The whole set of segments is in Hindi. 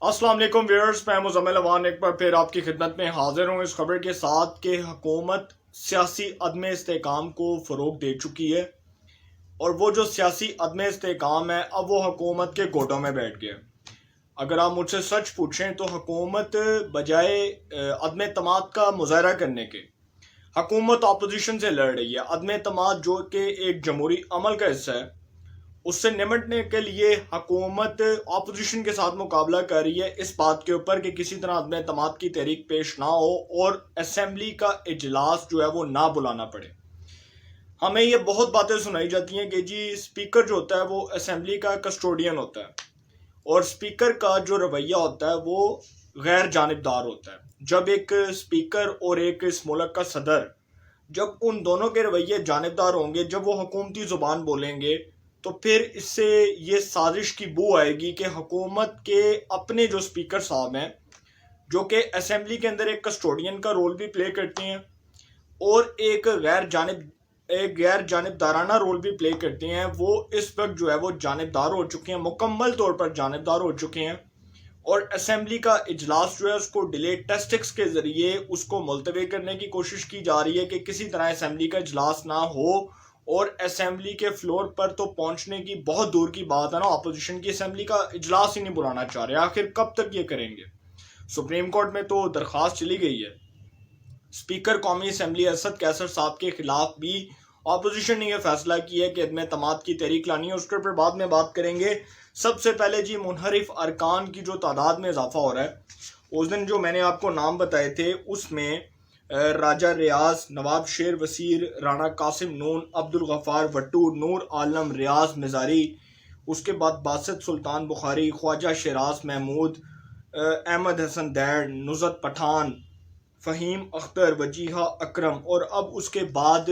अस्सलाम वालेकुम व्यूअर्स, मैं मुज़म्मिल अवान एक बार फिर आपकी खिदमत में हाजिर हूँ इस खबर के साथ कि हुकूमत सियासी अदम इस्तेकाम को फ़रोग दे चुकी है और वो जो सियासी अदम इस्तेकाम है अब वो हुकूमत के गोटों में बैठ गया। अगर आप मुझसे सच पूछें तो हुकूमत बजाय अदम एतमाद का मुजाहरा करने के हुकूमत अपोजिशन से लड़ रही है। अदम एतमाद जो कि एक जमहूरी अमल का हिस्सा है, उससे निपटने के लिए हुकूमत अपोजिशन के साथ मुकाबला कर रही है इस बात के ऊपर कि किसी तरह अदम एतमाद की तहरीक पेश ना हो और असम्बली का इजलास जो है वो ना बुलाना पड़े। हमें ये बहुत बातें सुनाई जाती हैं कि जी स्पीकर जो होता है वो असम्बली का कस्टोडियन होता है और स्पीकर का जो रवैया होता है वो गैर जानिबदार होता है। जब एक स्पीकर और एक इस मुल्क का सदर, जब उन दोनों के रवैये जानिबदार होंगे, जब वो हुकूमती ज़ुबान बोलेंगे, तो फिर इससे ये साजिश की बू आएगी कि हुकूमत के अपने जो स्पीकर साहब हैं, जो कि असम्बली के अंदर एक कस्टोडियन का रोल भी प्ले करते हैं और एक गैर जानिबदाराना रोल भी प्ले करते हैं, वो इस वक्त जो है वो जानिबदार हो चुके हैं, मुकम्मल तौर पर जानिबदार हो चुके हैं। और असम्बली का इजलास जो है उसको डिले टेस्टिक्स के ज़रिए उसको मुलतवी करने की कोशिश की जा रही है कि किसी तरह असम्बली का इजलास ना हो। और असम्बली के फ्लोर पर तो पहुंचने की बहुत दूर की बात है ना, अपोजिशन की असम्बली का इजलास ही नहीं बुलाना चाह रहे। आखिर कब तक ये करेंगे? सुप्रीम कोर्ट में तो दरख्वास्त चली गई है। स्पीकर कौमी असम्बली असद कैसर साहब के खिलाफ भी अपोजिशन ने यह फैसला किया कि अदम एतमाद की तहरीक लानी है। उसके ऊपर बाद में बात करेंगे। सबसे पहले जी मुनहरिफ अरकान की जो तादाद में इजाफा हो रहा है, उस दिन जो मैंने आपको नाम बताए थे उसमें राजा रियाज, नवाब शेर वसीर, राणा कासिम नून, अब्दुल गफ्फार भट्टू, नूर आलम रियाज मिजारी, उसके बाद बासित सुल्तान बुखारी, ख्वाजा शराज महमूद, अहमद हसन दैड, नुज़रत पठान, फ़हीम अख्तर, वजीहा अकरम और अब उसके बाद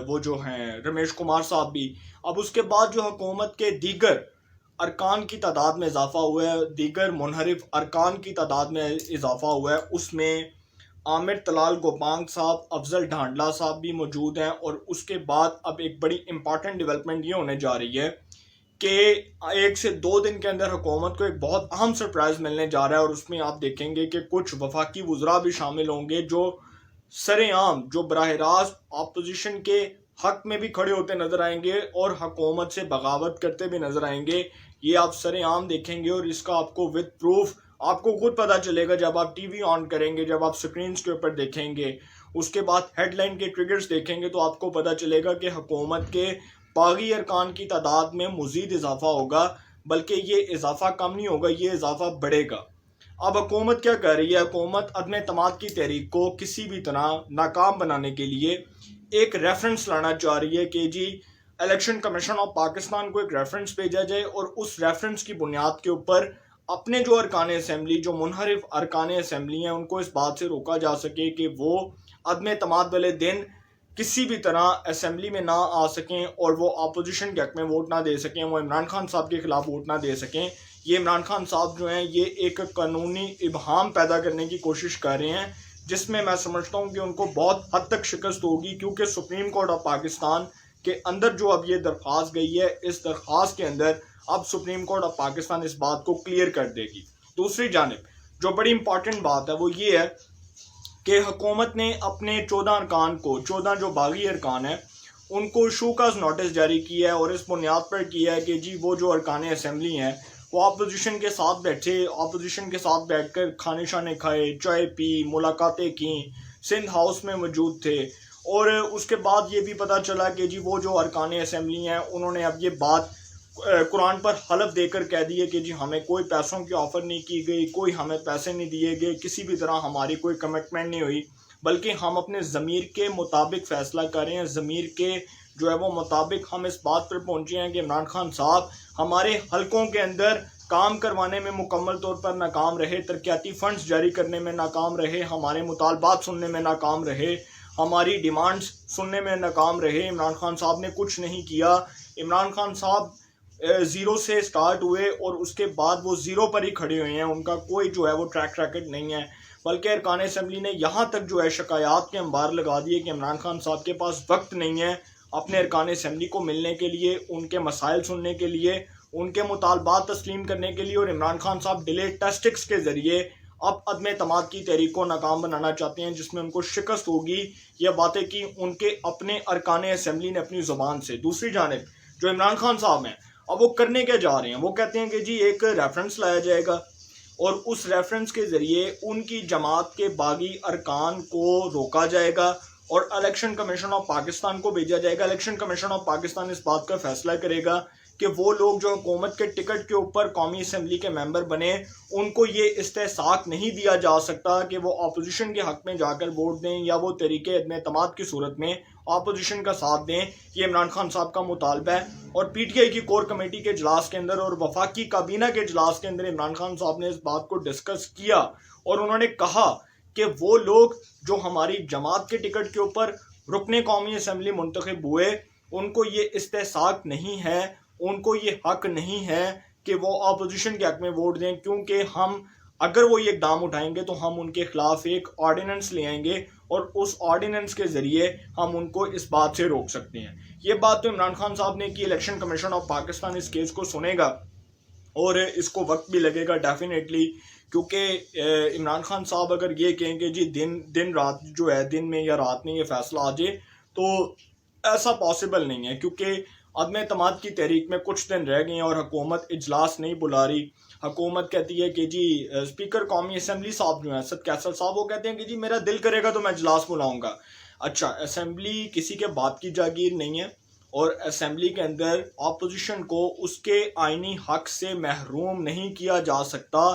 वो जो हैं रमेश कुमार साहब भी। अब उसके बाद जो हुकूमत के दीगर अरकान की तादाद में इजाफा हुआ है, दीगर मुनहरिफ अरकान की तादाद में इजाफा हुआ है। उसमें आमिर तलाल गोपांग साहब, अफजल ढांडला साहब भी मौजूद हैं। और उसके बाद अब एक बड़ी इंपॉर्टेंट डेवलपमेंट ये होने जा रही है कि 1 से 2 दिन के अंदर हुकूमत को एक बहुत अहम सरप्राइज मिलने जा रहा है और उसमें आप देखेंगे कि कुछ वफाकी वुज़रा भी शामिल होंगे जो सरेआम, जो बराह रास्त अपोजिशन के हक में भी खड़े होते नजर आएंगे और हुकूमत से बगावत करते भी नजर आएंगे। ये आप सरेआम देखेंगे और इसका आपको विद प्रूफ आपको खुद पता चलेगा जब आप टीवी ऑन करेंगे, जब आप स्क्रीन के ऊपर देखेंगे। उसके बाद हेडलाइन के ट्रिगर्स देखेंगे तो आपको पता चलेगा कि हुकूमत के बागी अरकान की तादाद में मज़ीद इजाफा होगा, बल्कि ये इजाफा कम नहीं होगा, ये इजाफा बढ़ेगा। अब हुकूमत क्या कर रही है? हुकूमत अदम एतमाद की तहरीक को किसी भी तरह नाकाम बनाने के लिए एक रेफरेंस लाना चाह रही है कि जी इलेक्शन कमीशन ऑफ पाकिस्तान को एक रेफरेंस भेजा जाए और उस रेफरेंस की बुनियाद के ऊपर अपने जो अरकान असम्बली, जो मुनहरिफ अरकान असम्बली हैं, उनको इस बात से रोका जा सके कि वो अदम एतमाद वाले दिन किसी भी तरह असम्बली में ना आ सकें और वो अपोजिशन के हक में वोट ना दे सकें, वो इमरान खान साहब के खिलाफ वोट ना दे सकें। ये इमरान खान साहब जो हैं ये एक कानूनी इबहम पैदा करने की कोशिश कर रहे हैं, जिसमें मैं समझता हूँ कि उनको बहुत हद तक शिकस्त होगी, क्योंकि सुप्रीम कोर्ट ऑफ पाकिस्तान के अंदर जो अब ये दरख्वास्त गई है, इस दरख्वास्त के अंदर अब सुप्रीम कोर्ट ऑफ पाकिस्तान इस बात को क्लियर कर देगी। दूसरी जानिब जो बड़ी इंपॉर्टेंट बात है वो ये है कि हुकूमत ने अपने 14 अरकान को, 14 जो बागी अरकान है, उनको शोकाज नोटिस जारी किया है और इस बुनियाद पर किया है कि जी वो जो अरकान असम्बली हैं वो अपोजिशन के साथ बैठे, अपोजिशन के साथ बैठकर खाने शाने खाए, चाय पी, मुलाकातें की, सिंध हाउस में मौजूद थे। और उसके बाद ये भी पता चला कि जी वो जो अरकान असम्बली हैं उन्होंने अब ये बात कुरान पर हलफ देकर कह दिए कि जी हमें कोई पैसों की ऑफ़र नहीं की गई, कोई हमें पैसे नहीं दिए गए, किसी भी तरह हमारी कोई कमिटमेंट नहीं हुई, बल्कि हम अपने ज़मीर के मुताबिक फ़ैसला कर रहे हैं। ज़मीर के जो है वो मुताबिक हम इस बात पर पहुँचे हैं कि इमरान खान साहब हमारे हलकों के अंदर काम करवाने में मुकम्मल तौर पर नाकाम रहे, तरक्याती फ़ंड्स जारी करने में नाकाम रहे, हमारे मुतालबात सुनने में नाकाम रहे, हमारी डिमांड्स सुनने में नाकाम रहे। इमरान खान साहब ने कुछ नहीं किया। इमरान खान साहब ज़ीरो से स्टार्ट हुए और उसके बाद वो ज़ीरो पर ही खड़े हुए हैं, उनका कोई जो है वो ट्रैक रिकॉर्ड नहीं है। बल्कि अरकान असम्बली ने यहाँ तक जो है शिकायत के अंबार लगा दिए कि इमरान खान साहब के पास वक्त नहीं है अपने अरकान असम्बली को मिलने के लिए, उनके मसाइल सुनने के लिए, उनके मुतालबात तस्लीम करने के लिए, और इमरान खान साहब डिलेड टैक्टिक्स के ज़रिए अब अदम एतमाद की तहरीक को नाकाम बनाना चाहते हैं, जिसमें उनको शिकस्त होगी। ये बातें की उनके अपने अरकान असम्बली ने अपनी ज़ुबान से। दूसरी जानिब जो इमरान खान साहब हैं, अब वो करने क्या जा रहे हैं, वो कहते हैं कि जी एक रेफरेंस लाया जाएगा और उस रेफरेंस के ज़रिए उनकी जमात के बागी अरकान को रोका जाएगा और इलेक्शन कमीशन ऑफ पाकिस्तान को भेजा जाएगा। इलेक्शन कमीशन ऑफ पाकिस्तान इस बात का फैसला करेगा कि वो लोग जो हुकूमत के टिकट के ऊपर कौमी असम्बली के मेंबर बने, उनको ये इस्तेहसाक नहीं दिया जा सकता कि वो अपोजिशन के हक़ में जाकर वोट दें या वो तरीके अदम एतमाद की सूरत में अपोजिशन का साथ दें। ये इमरान खान साहब का मुतालबा है। और PTI की कोर कमेटी के इजलास के अंदर और वफाकी काबीना के इजलास के अंदर इमरान खान साहब ने इस बात को डिस्कस किया और उन्होंने कहा कि वो लोग जो हमारी जमात के टिकट के ऊपर रुकने कौमी असम्बली मुंतखब हुए, उनको ये इस्तेहसाक नहीं है, उनको ये हक नहीं है कि वो अपोजिशन के हक में वोट दें, क्योंकि हम अगर वो ये इकदाम उठाएंगे तो हम उनके खिलाफ एक ऑर्डिनेंस ले आएंगे और उस ऑर्डिनेंस के ज़रिए हम उनको इस बात से रोक सकते हैं। ये बात तो इमरान खान साहब ने की। इलेक्शन कमीशन ऑफ पाकिस्तान इस केस को सुनेगा और इसको वक्त भी लगेगा डेफिनेटली, क्योंकि इमरान खान साहब अगर ये कहें कि जी दिन रात जो है, दिन में या रात में ये फैसला आ जाए, तो ऐसा पॉसिबल नहीं है, क्योंकि अदम एतमाद की तहरीक में कुछ दिन रह गए हैं और हुकूमत इजलास नहीं बुला रही। हुकूमत कहती है कि जी स्पीकर कौमी असम्बली साहब जो हैं असद कैसर साहब, वो कहते हैं कि जी मेरा दिल करेगा तो मैं इजलास बुलाऊंगा। अच्छा, असम्बली किसी के बाप की जागीर नहीं है और असम्बली के अंदर अपोजिशन को उसके आइनी हक से महरूम नहीं किया जा सकता।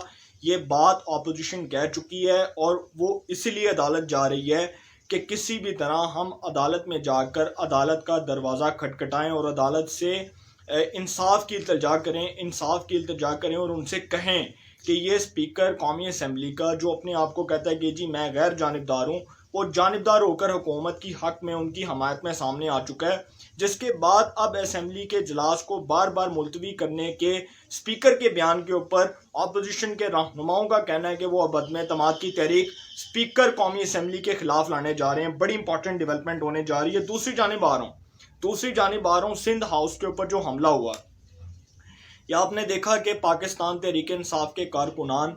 ये बात अपोजिशन कह चुकी है और वो इसलिए अदालत जा रही है कि किसी भी तरह हम अदालत में जाकर अदालत का दरवाज़ा खटखटाएं और अदालत से इंसाफ की इल्तिजा करें और उनसे कहें कि ये स्पीकर कौमी असम्बली का जो अपने आप को कहता है कि जी मैं गैर जानिबदार हूँ, वो जानिबदार होकर हुकूमत की हक में उनकी हमायत में सामने आ चुका है। जिसके बाद अब असम्बली के इजलास को बार बार मुलतवी करने के स्पीकर के बयान के ऊपर अपोजिशन के रहनुमाओं का कहना है कि वो अब अदम एतमाद की तहरीक स्पीकर कौमी असम्बली के खिलाफ लाने जा रहे हैं। बड़ी इंपॉर्टेंट डेवलपमेंट होने जा रही है। दूसरी जानिब आ रहा हूँ सिंध हाउस के ऊपर जो हमला हुआ, या आपने देखा कि पाकिस्तान तहरीक इंसाफ के कारकुनान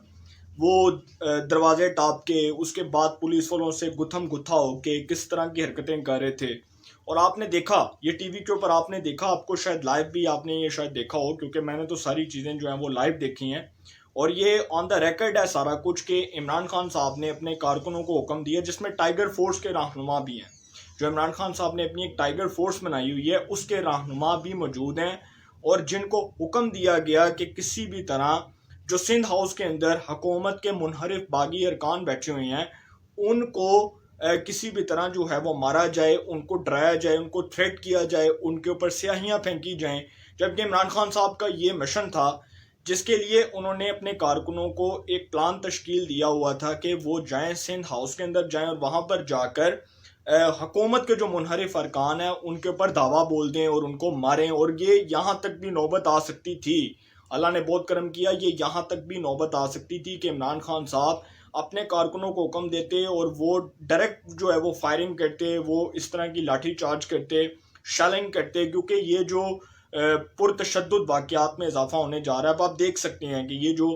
वो दरवाजे टाप के, उसके बाद पुलिस वालों से गुथम गुथा होके किस तरह की हरकतें कर रहे थे। और आपने देखा ये टीवी के ऊपर, आपने देखा, आपको शायद लाइव भी आपने ये शायद देखा हो, क्योंकि मैंने तो सारी चीज़ें जो हैं वो लाइव देखी हैं और ये ऑन द रिकॉर्ड है सारा कुछ कि इमरान खान साहब ने अपने कारकुनों को हुक्म दिया, जिसमें टाइगर फोर्स के रहनुमा भी हैं। जो इमरान खान साहब ने अपनी एक टाइगर फोर्स बनाई हुई है, उसके रहनुमा भी मौजूद हैं और जिनको हुक्म दिया गया कि किसी भी तरह जो सिंध हाउस के अंदर हुकूमत के मुनहरिफ बागी अरकान बैठे हुए हैं, उनको किसी भी तरह जो है वो मारा जाए, उनको डराया जाए, उनको थ्रेट किया जाए, उनके ऊपर स्याहियाँ फेंकी जाएं। जबकि इमरान खान साहब का ये मिशन था जिसके लिए उन्होंने अपने कारकुनों को एक प्लान तश्कील दिया हुआ था कि वो जाएं, सिंध हाउस के अंदर जाएं और वहाँ पर जाकर हुकूमत के जो मुनहरिफ अरकान हैं उनके ऊपर दावा बोल दें और उनको मारें। और ये यहाँ तक भी नौबत आ सकती थी, अल्लाह ने बहुत करम किया, ये यहाँ तक भी नौबत आ सकती थी कि इमरान खान साहब अपने कारकुनों को हुक्म देते और वो डायरेक्ट जो है वो फायरिंग करते, वो इस तरह की लाठी चार्ज करते, शेलिंग करते, क्योंकि ये जो पुरतशद्दुद वाक़यात में इजाफा होने जा रहा है। अब आप देख सकते हैं कि ये जो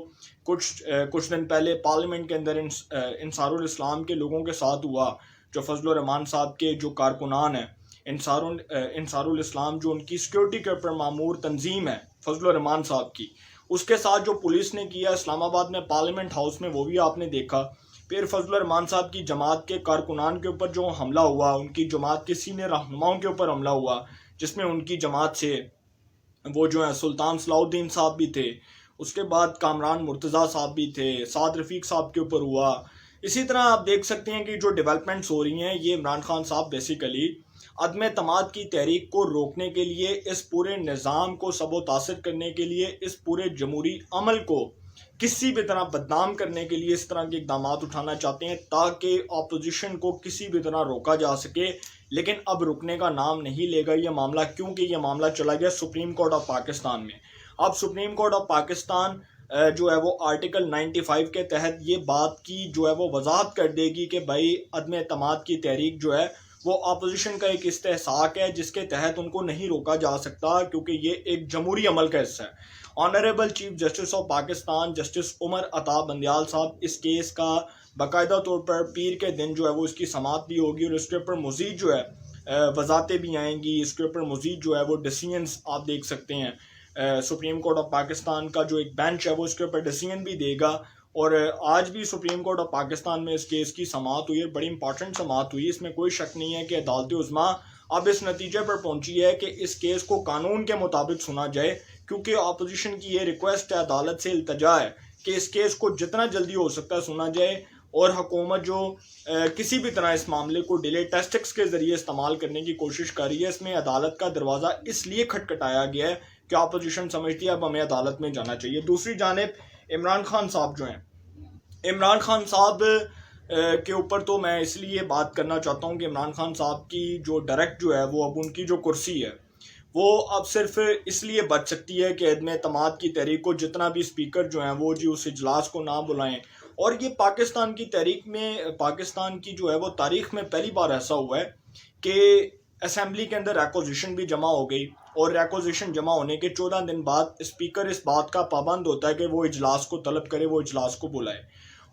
कुछ दिन पहले पार्लियामेंट के अंदर इंसारुल इस्लाम के लोगों के साथ हुआ, जो फजलुर रहमान साहब के जो कारकुनान हैं, इंसारुल इस्लाम जो उनकी सिक्योरिटी के ऊपर मामूर तंजीम है फजलुर रहमान साहब की, उसके साथ जो पुलिस ने किया इस्लामाबाद में पार्लियामेंट हाउस में, वो भी आपने देखा। फिर फजलुर रहमान साहब की जमात के कारकुनान के ऊपर जो हमला हुआ, उनकी जमात के सीनियर रहनुमाओं के ऊपर हमला हुआ, जिसमें उनकी जमात से वो जो है सुल्तान सलाउद्दीन साहब भी थे, उसके बाद कामरान मुर्तज़ा साहब भी थे, साद रफ़ीक साहब के ऊपर हुआ। इसी तरह आप देख सकते हैं कि जो डेवलपमेंट्स हो रही हैं, ये इमरान खान साहब बेसिकली अदम एतमाद की तहरीक को रोकने के लिए, इस पूरे निज़ाम को सबोतासिर करने के लिए, इस पूरे जमहूरी अमल को किसी भी तरह बदनाम करने के लिए इस तरह के इक़दाम उठाना चाहते हैं ताकि अपोजिशन को किसी भी तरह रोका जा सके। लेकिन अब रुकने का नाम नहीं लेगा ये मामला, क्योंकि ये मामला चला गया सुप्रीम कोर्ट ऑफ पाकिस्तान में। अब सुप्रीम कोर्ट ऑफ पाकिस्तान जो है वो आर्टिकल 95 के तहत ये बात की जो है वो वजाहत कर देगी कि भाई अदम एतमाद की तहरीक जो है वो अपोजिशन का एक इस्तेहसाक है जिसके तहत उनको नहीं रोका जा सकता, क्योंकि ये एक जमहूरी अमल का हिस्सा है। Honourable chief justice of Pakistan justice Umar Ata Bandial साहब इस केस का बाकायदा तौर पर पीर के दिन जो है वो इसकी समाअत भी होगी और इसके ऊपर मज़ीद जो है वजातें भी आएंगी। इसके ऊपर मज़ीद जो है वो डिसीजंस आप देख सकते हैं। सुप्रीम कोर्ट ऑफ पाकिस्तान का जो एक बेंच है वो इसके ऊपर डिसीजन भी देगा। और आज भी सुप्रीम कोर्ट ऑफ पाकिस्तान में इस केस की समाअत हुई है, बड़ी इंपॉर्टेंट समाअत हुई है। इसमें कोई शक नहीं है कि अदालत उज़्मा अब इस नतीजे पर पहुंची है कि इस केस को कानून के मुताबिक सुना जाए, क्योंकि अपोजिशन की ये रिक्वेस्ट है, अदालत से इल्तजा है कि इस केस को जितना जल्दी हो सकता है सुना जाए। और हुकूमत जो किसी भी तरह इस मामले को डिले टेस्टिक्स के ज़रिए इस्तेमाल करने की कोशिश कर रही है, इसमें अदालत का दरवाज़ा इसलिए खटखटाया गया है कि अपोजिशन समझती है अब हमें अदालत में जाना चाहिए। दूसरी जानिब इमरान खान साहब जो हैं, इमरान खान साहब के ऊपर तो मैं इसलिए बात करना चाहता हूँ कि इमरान खान साहब की जो डायरेक्ट जो है वो अब उनकी जो कुर्सी है वो अब सिर्फ इसलिए बच सकती है कि अदम एतमाद की तहरीक को जितना भी स्पीकर जो हैं वो जी उस इजलास को ना बुलाएं। और ये पाकिस्तान की तहरीक में, पाकिस्तान की जो है वो तारीख में पहली बार ऐसा हुआ है कि असम्बली के अंदर रिक्वेजिशन भी जमा हो गई और रिक्वेजिशन जमा होने के 14 दिन बाद स्पीकर इस बात का पाबंद होता है कि वो इजलास को तलब करे, वो इजलास को बुलाए।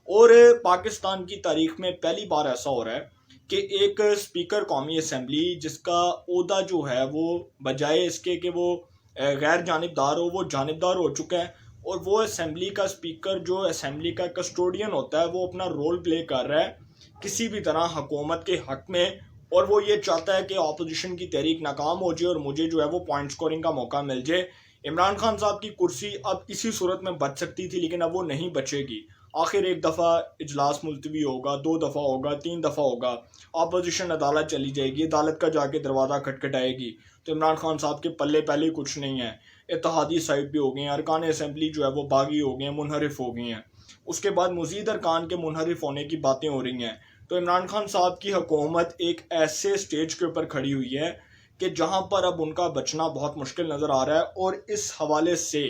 और पाकिस्तान की तारीख में पहली बार ऐसा हो रहा है कि एक स्पीकर कौमी असम्बली जिसका ओहदा जो है वो बजाय इसके कि वो गैर जानिबदार हो, वो जानिबदार हो चुका है। और वो असम्बली का स्पीकर जो असम्बली का कस्टोडियन होता है वो अपना रोल प्ले कर रहा है किसी भी तरह हुकूमत के हक में, और वो ये चाहता है कि अपोजिशन की तहरीक नाकाम हो जाए और मुझे जो है वो पॉइंट स्कोरिंग का मौका मिल जाए। इमरान खान साहब की कुर्सी अब इसी सूरत में बच सकती थी, लेकिन अब वो नहीं बचेगी। आखिर एक दफ़ा इजलास मुलतवी होगा, 2 दफ़ा होगा, 3 दफ़ा होगा, अपोजिशन अदालत चली जाएगी, अदालत का जाके दरवाज़ा खटखटाएगी, तो इमरान खान साहब के पल्ले पहले कुछ नहीं है। इत्तेहादी साइड भी हो गए हैं, अरकान असम्बली जो है वो बागी हो गए हैं, मुनहरिफ हो गए हैं। उसके बाद मज़ीद अरकान के मुनहरिफ होने की बातें हो रही हैं। तो इमरान खान साहब की हुकूमत एक ऐसे स्टेज के ऊपर खड़ी हुई है कि जहाँ पर अब उनका बचना बहुत मुश्किल नज़र आ रहा है। और इस हवाले से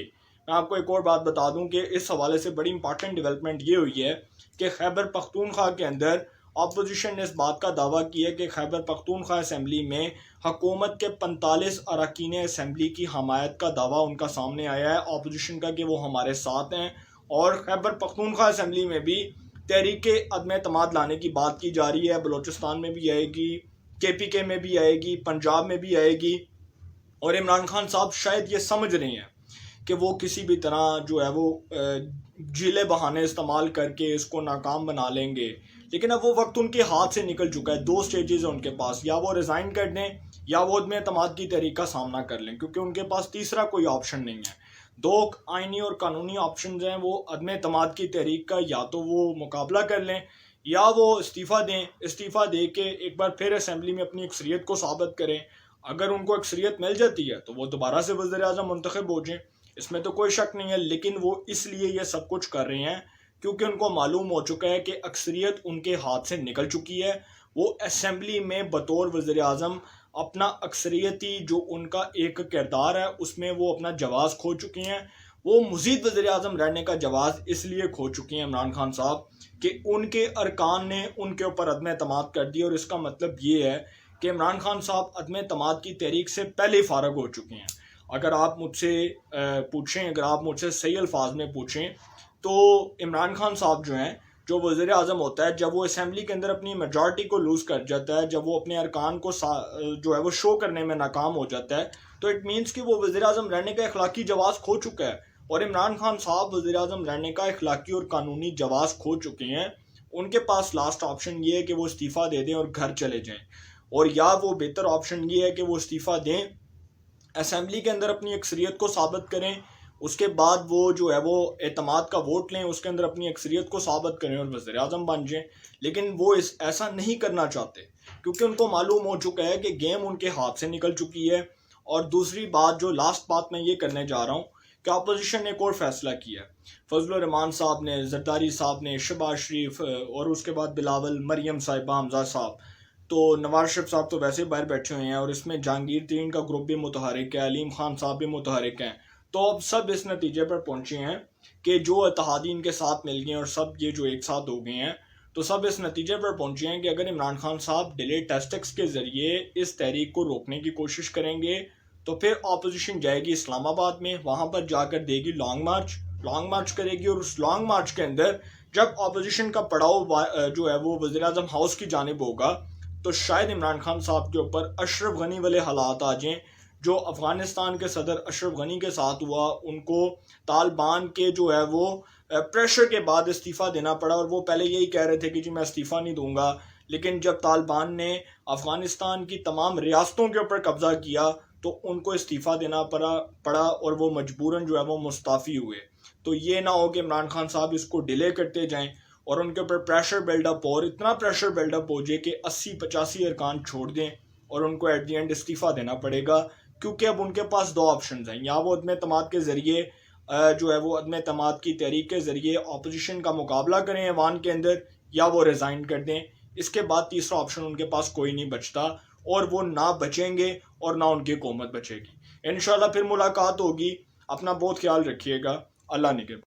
मैं आपको एक और बात बता दूं कि इस हवाले से बड़ी इंपॉर्टेंट डेवलपमेंट ये हुई है कि खैबर पख्तूनख्वा के अंदर अपोजिशन ने इस बात का दावा किया है कि खैबर पख्तूनख्वा असम्बली में हुकूमत के 45 अरकान असम्बली की हमायत का दावा उनका सामने आया है अपोजिशन का कि वो हमारे साथ हैं। और खैबर पख्तूनख्वा असम्बली में भी तहरीक अदम एतमाद लाने की बात की जा रही है। बलोचिस्तान में भी आएगी, KPK में भी आएगी, पंजाब में भी आएगी। और इमरान खान साहब शायद ये समझ रहे हैं कि वो किसी भी तरह जो है वो झीले बहाने इस्तेमाल करके इसको नाकाम बना लेंगे, लेकिन अब वो वक्त उनके हाथ से निकल चुका है। 2 स्टेजेस हैं उनके पास, या वो रिज़ाइन कर दें या वो अदम एतमाद की तहरीक का सामना कर लें, क्योंकि उनके पास तीसरा कोई ऑप्शन नहीं है। 2 आइनी और कानूनी ऑप्शन हैं वो अदम एतमाद की तहरीक का, या तो वो मुकाबला कर लें या वो इस्तीफ़ा दें। इस्तीफ़ा दे के एक बार फिर असम्बली में अपनी अक्सरियत को साबित करें। अगर उनको अक्सरियत मिल जाती है तो वो दोबारा से वज़ीर आज़म मुंतखब हो जाएं, इसमें तो कोई शक नहीं है। लेकिन वो इसलिए ये सब कुछ कर रहे हैं क्योंकि उनको मालूम हो चुका है कि अक्सरियत उनके हाथ से निकल चुकी है। वो असम्बली में बतौर वज़ीर आज़म अपना अक्सरियती जो उनका एक किरदार है उसमें वो अपना जवाज़ खो चुके हैं। वो मज़ीद वज़ीर आज़म रहने का जवाज़ इसलिए खो चुके हैं इमरान खान साहब कि उनके अरकान ने उनके ऊपर अदम एतमाद कर दिया। और इसका मतलब ये है कि इमरान खान साहब अदम एतमाद की तहरीक से पहले फ़ारग हो चुके हैं। अगर आप मुझसे पूछें, अगर आप मुझसे सही अल्फाज में पूछें तो इमरान खान साहब जो हैं, जो वज़ीर आज़म होता है, जब वो असम्बली के अंदर अपनी मेजॉरिटी को लूज़ कर जाता है, जब वो अपने अरकान को जो है वो शो करने में नाकाम हो जाता है, तो इट मीन्स कि वो वज़ीर आज़म रहने का अखलाकी जवाज़ खो चुका है। और इमरान खान साहब वज़ीर आज़म रहने का अखलाकी और कानूनी जवाज़ खो चुके हैं। उनके पास लास्ट ऑप्शन ये है कि वो इस्तीफ़ा दे दें और घर चले जाएँ, और या वो बेहतर ऑप्शन ये है कि वो इस्तीफ़ा दें, असम्बली के अंदर अपनी अक्सरियत को साबित करें, उसके बाद वो जो है वो एतमाद का वोट लें, उसके अंदर अपनी अक्सरियत को साबित करें और वज़ीर आज़म बन जाएं। लेकिन वो ऐसा नहीं करना चाहते क्योंकि उनको मालूम हो चुका है कि गेम उनके हाथ से निकल चुकी है। और दूसरी बात, जो लास्ट बात मैं ये करने जा रहा हूँ कि अपोजिशन ने एक और फैसला किया। फजलुर रहमान साहब ने, जरदारी साहब ने, शहबाज शरीफ और उसके बाद बिलावल, मरियम साहिबा, हमजा साहब, तो नवाज शरीफ साहब तो वैसे बाहर बैठे हुए हैं, और इसमें जहांगीर तरीन का ग्रुप भी मुतहरिक है, अलीम खान साहब भी मुतहरिक हैं। तो अब सब इस नतीजे पर पहुंचे हैं कि जो इत्तेहादी इनके साथ मिल गए और सब ये जो एक साथ हो गए हैं, तो सब इस नतीजे पर पहुंचे हैं कि अगर इमरान खान साहब डिले टेस्टिक्स के ज़रिए इस तहरीक को रोकने की कोशिश करेंगे तो फिर अपोजिशन जाएगी इस्लामाबाद में, वहाँ पर जाकर देगी लॉन्ग मार्च करेगी, और उस लॉन्ग मार्च के अंदर जब अपोजिशन का पड़ाव जो है वो वज़ीर-ए-आज़म हाउस की जानिब होगा तो शायद इमरान खान साहब के ऊपर अशरफ गनी वाले हालात आ जाएँ जो अफ़गानिस्तान के सदर अशरफ गनी के साथ हुआ। उनको तालिबान के जो है वो प्रेशर के बाद इस्तीफ़ा देना पड़ा, और वो पहले यही कह रहे थे कि जी मैं इस्तीफ़ा नहीं दूंगा, लेकिन जब तालिबान ने अफ़गानिस्तान की तमाम रियासतों के ऊपर कब्ज़ा किया तो उनको इस्तीफ़ा देना पड़ा और वो मजबूरन जो है वो मुस्ताफ़ी हुए। तो ये ना हो कि इमरान खान साहब इसको डिले करते जाएं और उनके ऊपर प्रेशर बिल्डअप हो, और इतना प्रेशर बिल्डअप हो जाए कि 80-85 अरकान छोड़ दें और उनको एट दी एंड इस्तीफ़ा देना पड़ेगा, क्योंकि अब उनके पास दो ऑप्शन हैं, या वो अदम एतमाद के ज़रिए जो है वो अदम एतमाद की तहरीक के ज़रिए अपोजिशन का मुकाबला करें ऐवान के अंदर, या वो रिज़ाइन कर दें। इसके बाद तीसरा ऑप्शन उनके पास कोई नहीं बचता, और वो ना बचेंगे और ना उनकी हुकूमत बचेगी। इंशाल्लाह फिर मुलाकात होगी। अपना बहुत ख्याल रखिएगा। अल्लाह निगहबान।